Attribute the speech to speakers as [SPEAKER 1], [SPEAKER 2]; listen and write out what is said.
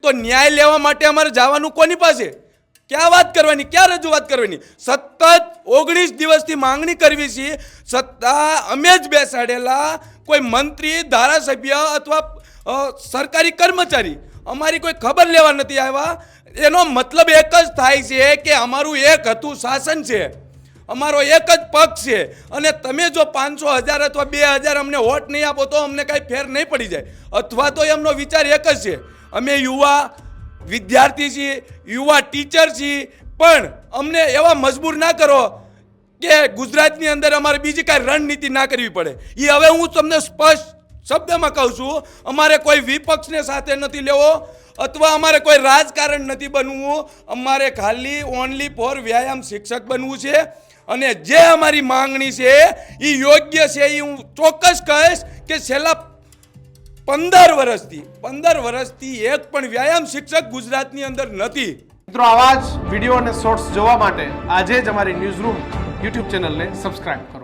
[SPEAKER 1] તો ન્યાય લેવા માટે અમારે જવાનું કોની પાસે? ક્યાં વાત કરવાની, ક્યાં રજૂઆત કરવાની? સતત 19 દિવસથી માંગણી કરવી છે, છતાં અમે જ બેસાડેલા કોઈ મંત્રી, ધારાસભ્ય અથવા સરકારી કર્મચારી અમારી કોઈ ખબર લેવા નથી આવ્યા. એનો મતલબ એક જ થાય છે કે અમારું એક હતું શાસન છે, અમારો એક જ પક્ષ છે, અને તમે જો 500, 1000 અથવા 2000 અમને વોટ નહીં આપો તો અમને કાંઈ ફેર નહીં પડી જાય. અથવા તો એમનો વિચાર એક જ છે, અમે યુવા વિદ્યાર્થી છીએ, યુવા ટીચર છીએ, પણ અમને એવા મજબૂર ના કરો કે ગુજરાતની અંદર અમારે બીજી કાંઈ રણનીતિ ના કરવી પડે. એ હવે હું તમને સ્પષ્ટ શબ્દમાં કહું છું, અમારે કોઈ વિપક્ષને સાથે નથી લેવો અથવા અમારે કોઈ રાજકારણ નથી બનવું. અમારે ખાલી ઓનલી ફોર વ્યાયામ શિક્ષક બનવું છે. અને જે અમારી માંગણી છે એ યોગ્ય છે. એ હું ચોક્કસ કહીશ કે છેલ્લા 15 વર્ષથી એક પણ વ્યાયામ શિક્ષક ગુજરાતની અંદર નથી.
[SPEAKER 2] મિત્રો, આવા જ વિડીયો અને શોર્ટ્સ જોવા માટે આજે જ અમારી ન્યૂઝ રૂમ યુટ્યુબ ચેનલને સબસ્ક્રાઇબ કરો.